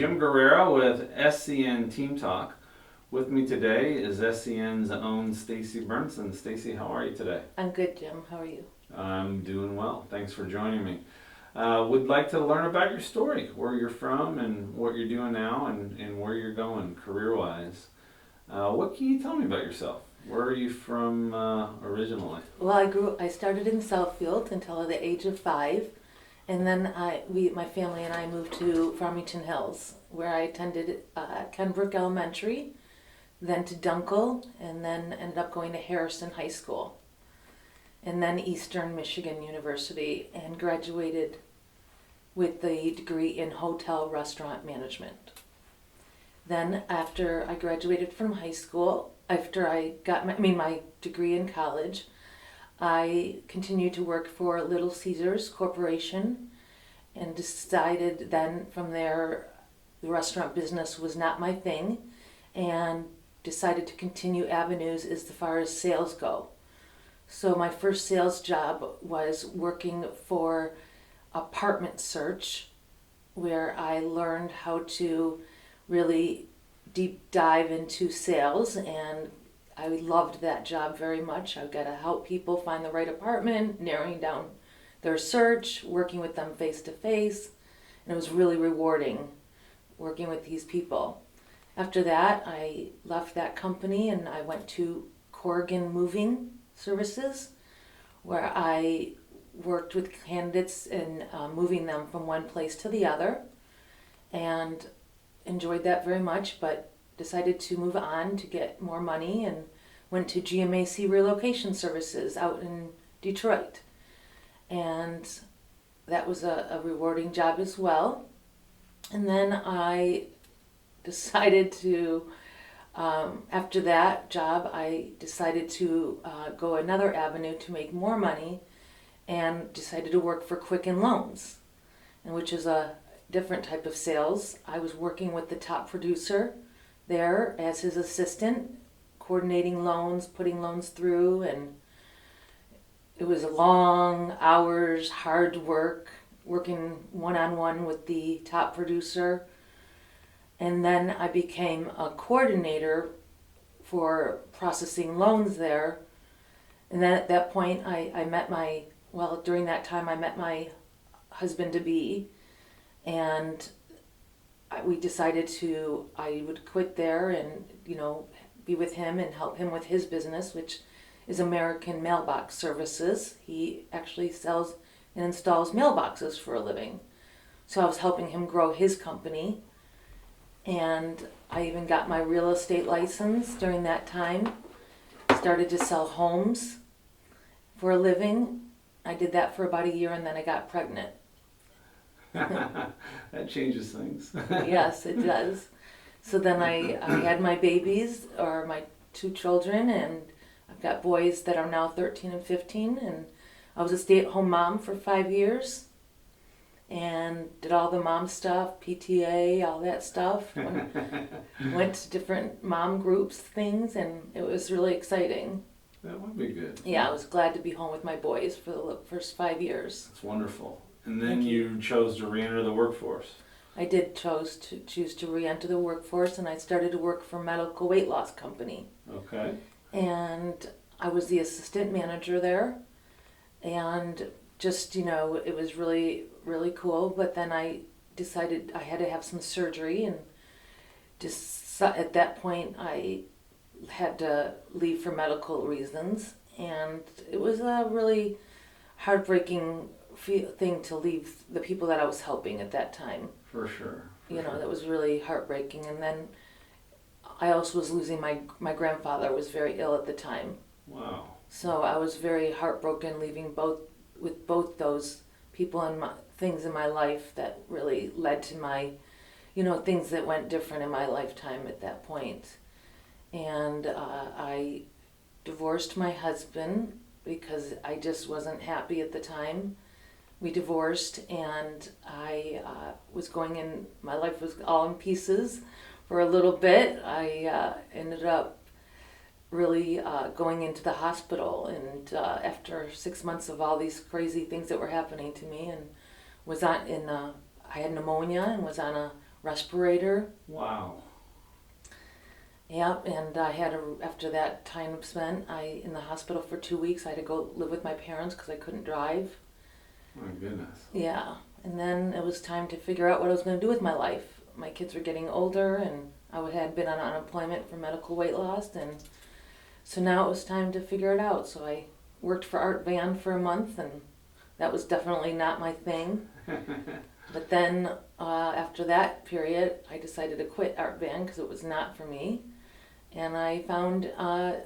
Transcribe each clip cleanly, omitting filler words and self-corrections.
Jim Guerrero with SCN Team Talk. With me today is SCN's own Stacey Bernson. Stacey, how are you today? I'm good, Jim. How are you? I'm doing well. Thanks for joining me. Would like to learn about your story, where you're from and what you're doing now and where you're going career-wise. What can you tell me about yourself? Where are you from originally? Well, I started in Southfield until the age of 5, and then my family and I moved to Farmington Hills, where I attended Kenbrook Elementary, then to Dunkel, and then ended up going to Harrison High School, and then Eastern Michigan University, and graduated with the degree in hotel restaurant management. Then after I graduated from high school, after I got my degree in college, I continued to work for Little Caesars Corporation and decided then from there the restaurant business was not my thing and decided to continue avenues as far as sales go. So my first sales job was working for Apartment Search, where I learned how to really deep dive into sales, and I loved that job very much. I've got to help people find the right apartment, narrowing down their search, working with them face to face, and it was really rewarding working with these people. After that, I left that company and I went to Corrigan Moving Services, where I worked with candidates and moving them from one place to the other, and enjoyed that very much, but decided to move on to get more money and went to GMAC Relocation Services out in Detroit. And that was a rewarding job as well. And then I decided to, after that job, I decided to go another avenue to make more money and decided to work for Quicken Loans, and which is a different type of sales. I was working with the top producer there as his assistant, coordinating loans, putting loans through, and it was long hours, hard work, working one-on-one with the top producer. And then I became a coordinator for processing loans there. And then at that point I met during that time I met my husband-to-be, and we decided I would quit there and, be with him and help him with his business, which is American Mailbox Services. He actually sells and installs mailboxes for a living. So I was helping him grow his company, and I even got my real estate license during that time. Started to sell homes for a living. I did that for about a year, and then I got pregnant. That changes things. Yes, it does. So then I had my babies, or my 2 children, and I've got boys that are now 13 and 15, and I was a stay-at-home mom for 5 years and did all the mom stuff, PTA, all that stuff. Went to different mom groups, things, and it was really exciting. That would be good. Yeah, I was glad to be home with my boys for the first 5 years. That's wonderful. And then you chose to re-enter the workforce. I did choose to re-enter the workforce, and I started to work for a medical weight loss company. Okay. And I was the assistant manager there, and just, it was really, really cool. But then I decided I had to have some surgery, and just at that point I had to leave for medical reasons, and it was a really heartbreaking thing to leave the people that I was helping at that time. For sure. That was really heartbreaking. And then I also was losing my grandfather was very ill at the time. Wow. So I was very heartbroken leaving both those people and things in my life that really led to my, things that went different in my lifetime at that point. And I divorced my husband because I just wasn't happy at the time. We divorced, and I was my life was all in pieces for a little bit. I ended up really going into the hospital, and after 6 months of all these crazy things that were happening to me, and I had pneumonia and was on a respirator. Wow. Yep, and after that time spent, in the hospital for 2 weeks. I had to go live with my parents because I couldn't drive. My goodness. Yeah, and then it was time to figure out what I was going to do with my life. My kids were getting older, and had been on unemployment for medical weight loss, and so now it was time to figure it out. So I worked for Art Van for a month, and that was definitely not my thing. But then after that period, I decided to quit Art Van because it was not for me. And I found, I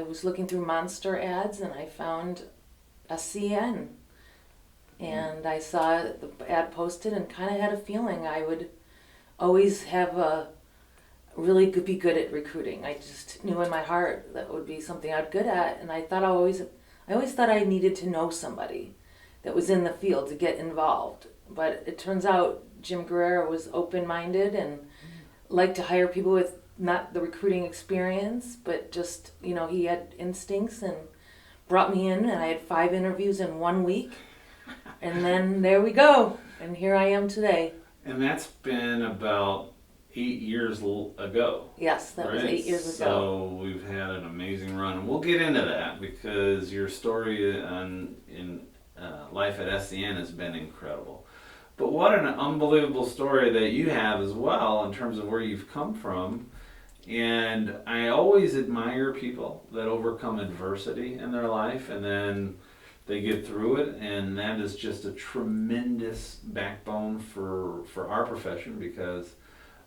was looking through Monster ads, and I found SCN. And I saw the ad posted and kind of had a feeling I would always be good at recruiting. I just knew in my heart that would be something I'd good at. And I always thought I needed to know somebody that was in the field to get involved. But it turns out Jim Guerrero was open-minded and liked to hire people with not the recruiting experience, but just, he had instincts and brought me in, and I had 5 interviews in 1 week. And then there we go. And here I am today. And that's been about 8 years ago. Yes, that was 8 years ago. So we've had an amazing run. And we'll get into that because your story in life at SCN has been incredible. But what an unbelievable story that you have as well in terms of where you've come from. And I always admire people that overcome adversity in their life and then they get through it, and that is just a tremendous backbone for our profession because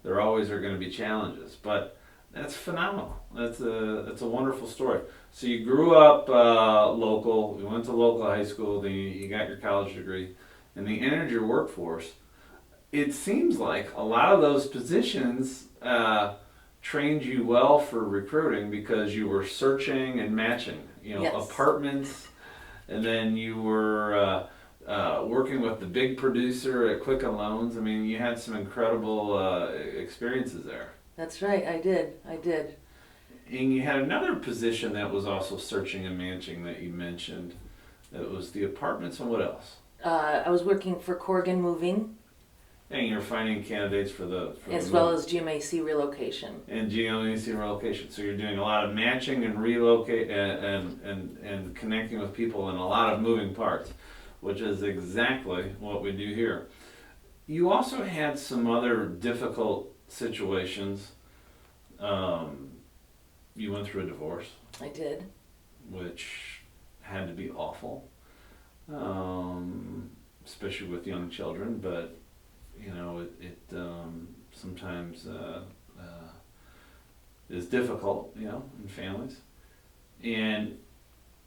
there always are going to be challenges. But that's phenomenal. That's a wonderful story. So you grew up local, you went to local high school, then you got your college degree, and then you entered your workforce. It seems like a lot of those positions trained you well for recruiting because you were searching and matching, Yes. apartments, and then you were working with the big producer at Quicken Loans. I mean, you had some incredible experiences there. That's right, I did. And you had another position that was also searching and matching that you mentioned. That was the apartments, and what else? I was working for Corrigan Moving. And you're finding candidates for the as well as GMAC relocation. And GMAC relocation. So you're doing a lot of matching and relocate and connecting with people and a lot of moving parts, which is exactly what we do here. You also had some other difficult situations. You went through a divorce. I did. Which had to be awful, especially with young children, but it sometimes is difficult, in families. And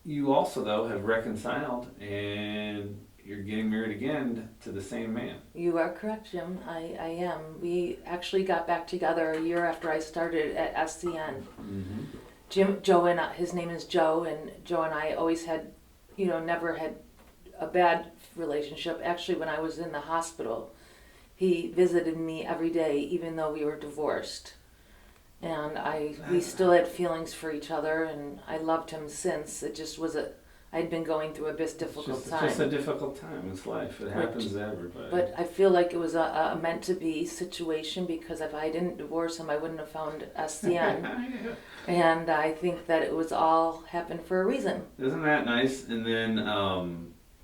you also, though, have reconciled and you're getting married again to the same man. You are correct, Jim. I am. We actually got back together a year after I started at SCN. Mm-hmm. His name is Joe, and Joe and I always had, never had a bad relationship. Actually, when I was in the hospital, he visited me every day, even though we were divorced. And we still had feelings for each other, and I loved him since. It just was I'd been going through a difficult time. It's just a difficult time in life. It happens to everybody. But I feel like it was a meant-to-be situation, because if I didn't divorce him, I wouldn't have found SCN. Yeah. And I think that it was all happened for a reason. Isn't that nice? And then,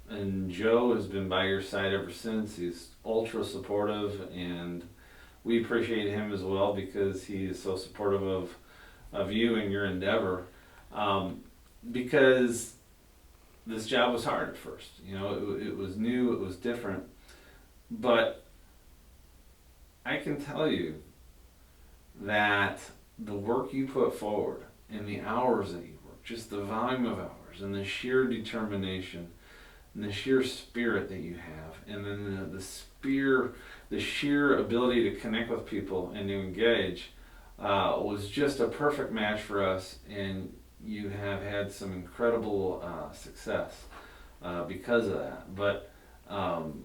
and Joe has been by your side ever since. He's ultra supportive, and we appreciate him as well because he is so supportive of you and your endeavor. Because this job was hard at first. It was new, it was different. But I can tell you that the work you put forward and the hours that you work, just the volume of hours and the sheer determination and the sheer spirit that you have, and then the sheer ability to connect with people and to engage was just a perfect match for us, and you have had some incredible success because of that. But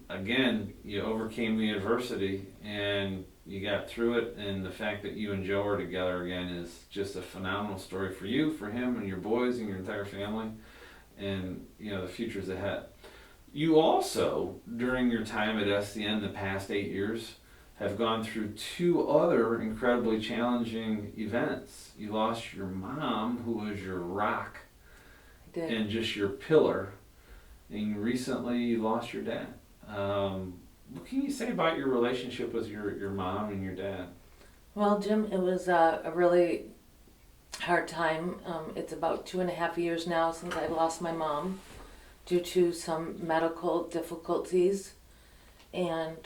again, you overcame the adversity and you got through it, and the fact that you and Joe are together again is just a phenomenal story for you, for him, and your boys and your entire family, and the future's ahead. You also, during your time at SCN the past 8 years, have gone through two other incredibly challenging events. You lost your mom, who was your rock I did. and just your pillar, and recently you lost your dad. What can you say about your relationship with your mom and your dad? Well, Jim, it was a really hard time. It's about 2.5 years now since I lost my mom due to some medical difficulties. And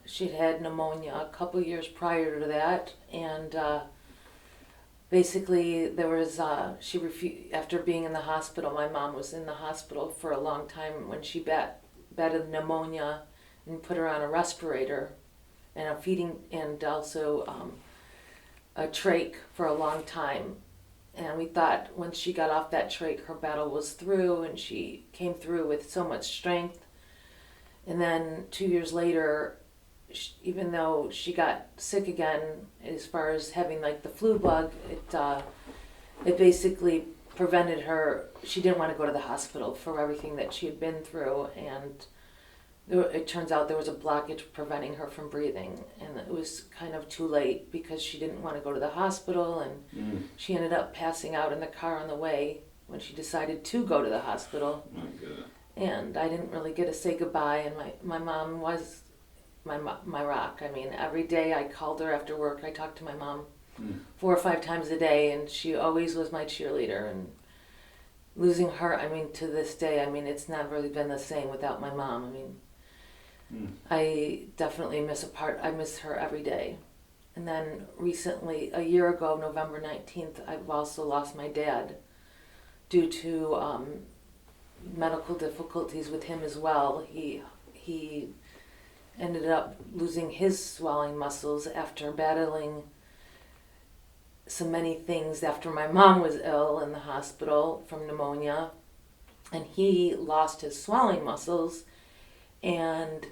she'd had pneumonia a couple years prior to that. And basically, there was, she refused, after being in the hospital, my mom was in the hospital for a long time when she battled pneumonia and put her on a respirator and a feeding, and also a trach for a long time. And we thought when she got off that trach, her battle was through, and she came through with so much strength. And then 2 years later, even though she got sick again, as far as having like the flu bug, it basically prevented her. She didn't want to go to the hospital for everything that she had been through, and it turns out there was a blockage preventing her from breathing, and it was kind of too late because she didn't want to go to the hospital, and she ended up passing out in the car on the way when she decided to go to the hospital. My goodness. And I didn't really get to say goodbye, and my mom was my rock. I mean, every day I called her after work. I talked to my mom 4 or 5 times a day, and she always was my cheerleader. And losing her, I mean, to this day, I mean, it's not really been the same without my mom. I mean, I definitely I miss her every day. And then recently, a year ago, November 19th, I've also lost my dad due to medical difficulties with him as well. He ended up losing his swelling muscles after battling so many things after my mom was ill in the hospital from pneumonia, and he lost his swelling muscles and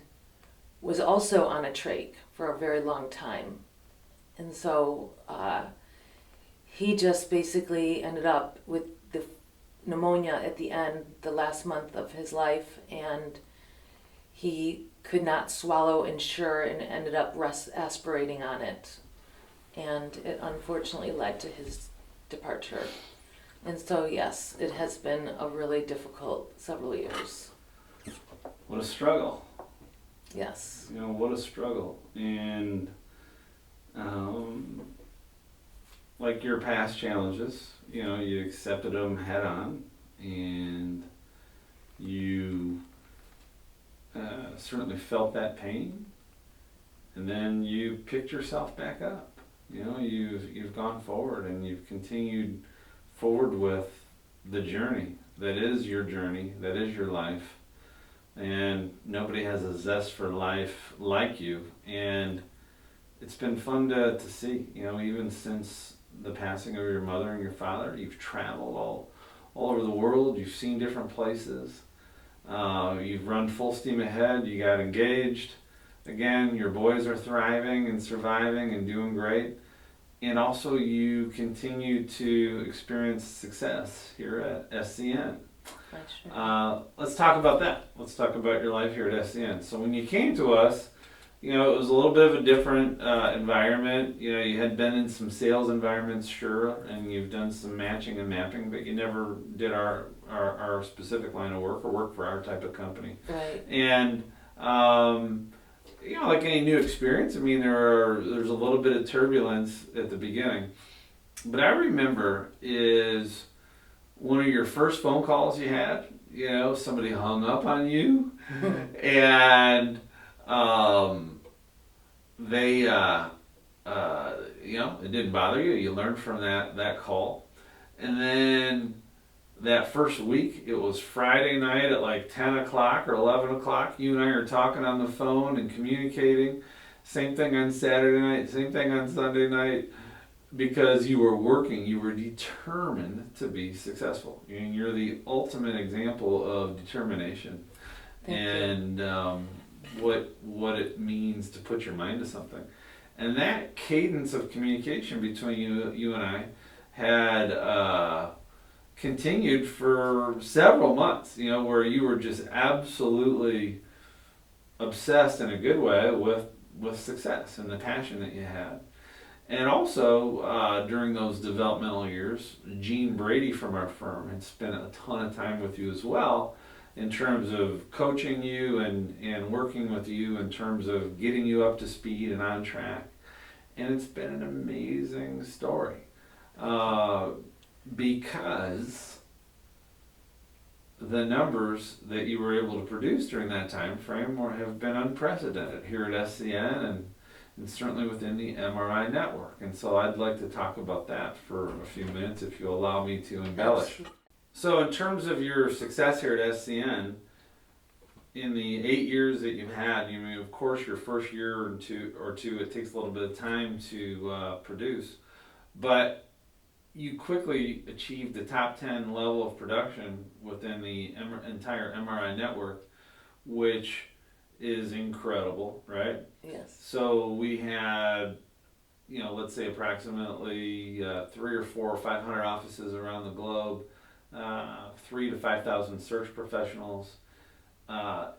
was also on a trach for a very long time. And so he just basically ended up with the pneumonia at the end, the last month of his life, and he could not swallow Ensure and ended up aspirating on it. And it unfortunately led to his departure. And so, yes, it has been a really difficult several years. What a struggle. Yes. You know, what a struggle. And like your past challenges, you know, you accepted them head on, and you certainly felt that pain, and then you picked yourself back up. You know, you've gone forward, and you've continued forward with the journey that is your journey, that is your life. And nobody has a zest for life like you. And it's been fun to see, you know, even since the passing of your mother and your father, you've traveled all over the world. You've seen different places. You've run full steam ahead. You got engaged. Again, your boys are thriving and surviving and doing great. And also you continue to experience success here at SCN. Let's talk about that. Let's talk about your life here at SCN. So when you came to us, you know, it was a little bit of a different environment. You know, you had been in some sales environments, sure, and you've done some matching and mapping, but you never did our specific line of work or work for our type of company. Right. And you know, like any new experience, I mean, there's a little bit of turbulence at the beginning. But I remember is one of your first phone calls you had, you know, somebody hung up on you, and they, you know, it didn't bother you. You learned from that call. And then that first week, it was Friday night at like 10 o'clock or 11 o'clock. You and I are talking on the phone and communicating. Same thing on Saturday night, same thing on Sunday night. Because you were working, you were determined to be successful. I mean, you're the ultimate example of determination. Thank you. What it means to put your mind to something. And that cadence of communication between you and I had continued for several months, you know, where you were just absolutely obsessed in a good way with with success and the passion that you had. And also, during those developmental years, Gene Brady from our firm had spent a ton of time with you as well in terms of coaching you and working with you in terms of getting you up to speed and on track. And it's been an amazing story because the numbers that you were able to produce during that time frame have been unprecedented here at SCN and certainly within the MRI network. And so I'd like to talk about that for a few minutes if you'll allow me to embellish. So in terms of your success here at SCN, in the 8 years that you've had, you mean, of course, your first year or two, it takes a little bit of time to produce, but you quickly achieved the top 10 level of production within the entire MRI network, which is incredible, right? Yes. So we had, let's say approximately 3 or 4 or 500 offices around the globe, 3,000 to 5,000 search professionals.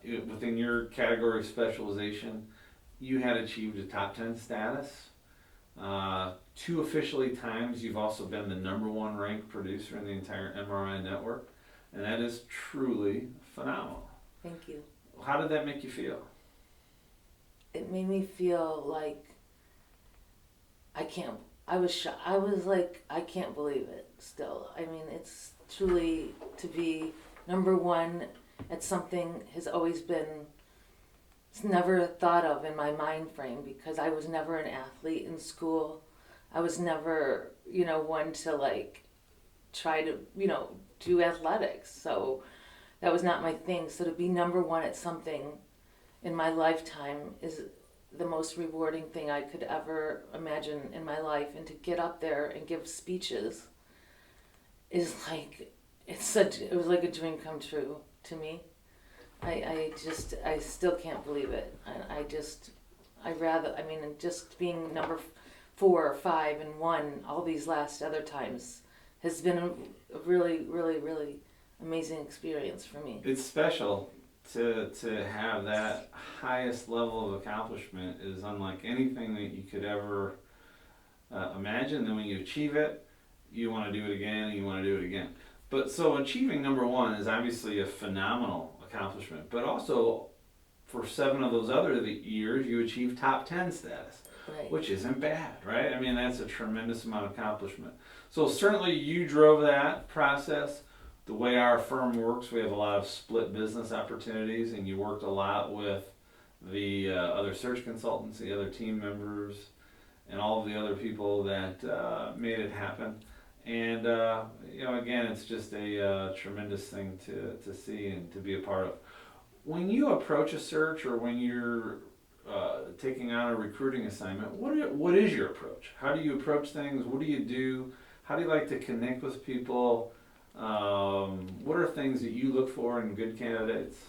Within your category of specialization, you had achieved a top 10 status. 2 officially times you've also been the #1 ranked producer in the entire MRI network, and that is truly phenomenal. Thank you. How did that make you feel? It made me feel like I was like, I can't believe it still. I mean, it's truly to be #1 at something has always been, it's never thought of in my mind frame because I was never an athlete in school. I was never, one to like try to, do athletics. So that was not my thing. So to be #1 at something in my lifetime is the most rewarding thing I could ever imagine in my life. And to get up there and give speeches is like, it was like a dream come true to me. I still can't believe it. Just being number 4 or 5 and 1 all these last other times has been a really, really, really amazing experience for me. It's special to have that highest level of accomplishment. Is unlike anything that you could ever imagine. Then when you achieve it, you want to do it again and you want to do it again. But so achieving #1 is obviously a phenomenal accomplishment, but also for 7 of those other years you achieved top 10 status, Right. which isn't bad, right? I mean, that's a tremendous amount of accomplishment. So certainly you drove that process. The way our firm works, we have a lot of split business opportunities, and you worked a lot with the other search consultants, the other team members, and all of the other people that made it happen. And again, it's just a tremendous thing to see and to be a part of. When you approach a search or when you're taking on a recruiting assignment, what is your approach? How do you approach things? What do you do? How do you like to connect with people? What are things that you look for in good candidates?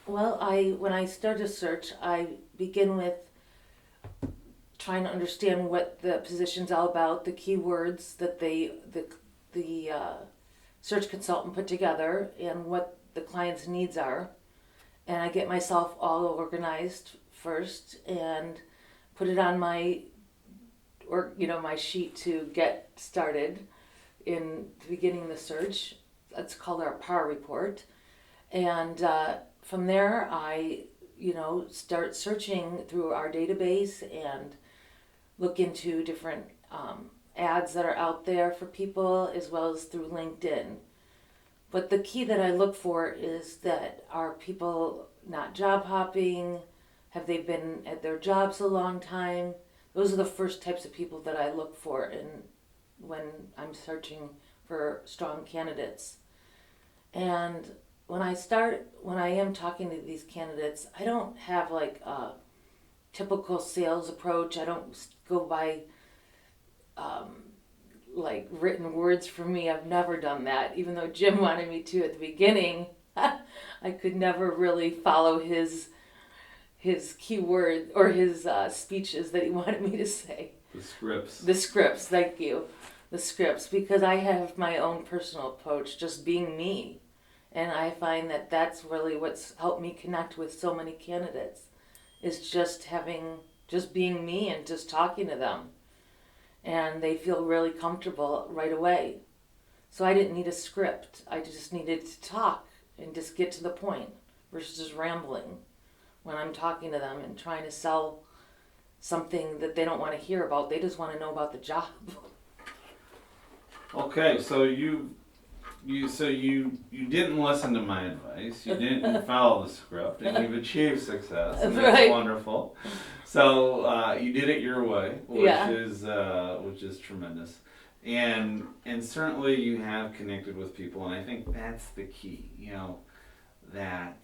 Well, when I start a search, I begin with trying to understand what the position's all about, the keywords that the search consultant put together, and what the client's needs are. And I get myself all organized first and put it on my sheet to get started in beginning the search. That's called our PAR report. And from there, I start searching through our database and look into different ads that are out there for people, as well as through LinkedIn. But the key that I look for is that are people not job hopping? Have they been at their jobs a long time? Those are the first types of people that I look for when I'm searching for strong candidates. And when I am talking to these candidates, I don't have like a typical sales approach. I don't go by like written words for me. I've never done that, even though Jim wanted me to at the beginning. I could never really follow his keyword or his speeches that he wanted me to say. The scripts, thank you. The scripts, because I have my own personal approach, just being me. And I find that that's really what's helped me connect with so many candidates, is just being me and just talking to them. And they feel really comfortable right away. So I didn't need a script. I just needed to talk and just get to the point versus just rambling when I'm talking to them and trying to sell something that they don't want to hear about. They just want to know about the job. Okay, so you didn't listen to my advice. You didn't follow the script, and you've achieved success, and that's Right. wonderful. So you did it your way, Yeah. which is tremendous, and certainly you have connected with people, and I think that's the key. You know, that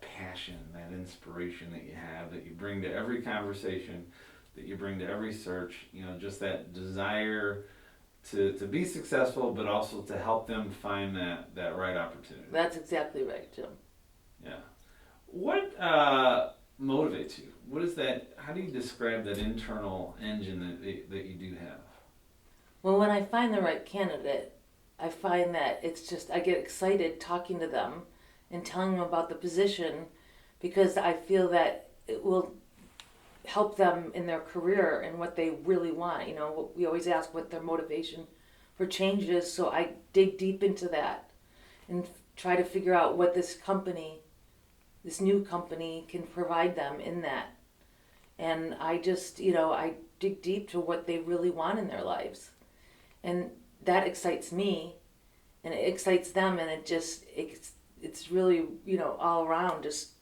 passion, that inspiration that you have, that you bring to every conversation, that you bring to every search. You know, just that desire to be successful, but also to help them find that right opportunity. That's exactly right, Jim. Yeah. What motivates you? What is that? How do you describe that internal engine that you do have? Well, when I find the right candidate, I find that it's just, I get excited talking to them and telling them about the position because I feel that it will help them in their career and what they really want. You know, we always ask what their motivation for change is, so I dig deep into that and try to figure out what this new company can provide them in that. And I just, I dig deep to what they really want in their lives. And that excites me and it excites them, and it's really, all around just,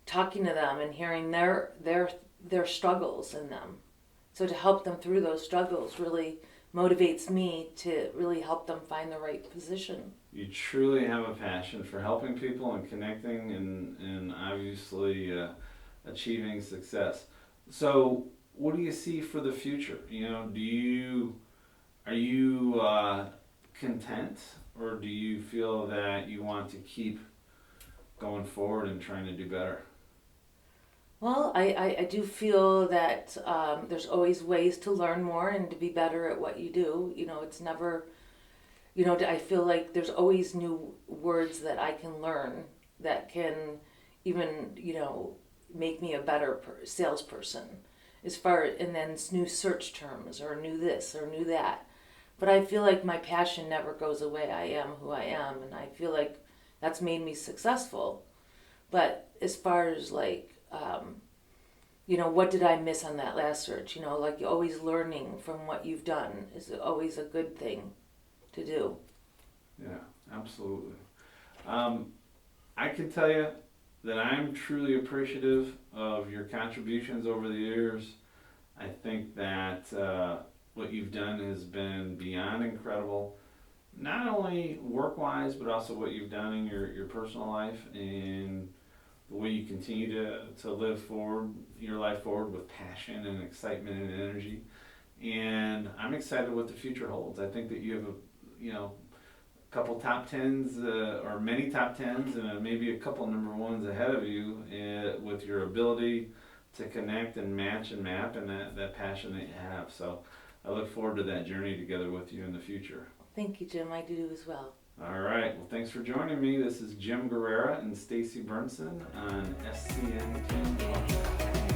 talking to them and hearing their struggles in them. So to help them through those struggles really motivates me to really help them find the right position. You truly have a passion for helping people and connecting and obviously achieving success. So what do you see for the future? You know, are you content, or do you feel that you want to keep going forward and trying to do better? Well, I do feel that there's always ways to learn more and to be better at what you do. It's never, I feel like there's always new words that I can learn that can even, make me a better salesperson. And then new search terms or new this or new that. But I feel like my passion never goes away. I am who I am, and I feel like that's made me successful. But as far as like, what did I miss on that last search? Like you're always learning from what you've done is always a good thing to do. Yeah, absolutely. I can tell you that I'm truly appreciative of your contributions over the years. I think that what you've done has been beyond incredible, not only work-wise, but also what you've done in your personal life and the way you continue to live your life forward with passion and excitement and energy. And I'm excited what the future holds. I think that you have a couple top tens or many top tens and maybe a couple number ones ahead of you with your ability to connect and match and map and that passion that you have. So I look forward to that journey together with you in the future. Thank you, Jim. I do as well. All right. Well, thanks for joining me. This is Jim Guerrera and Stacey Bernson on SCN.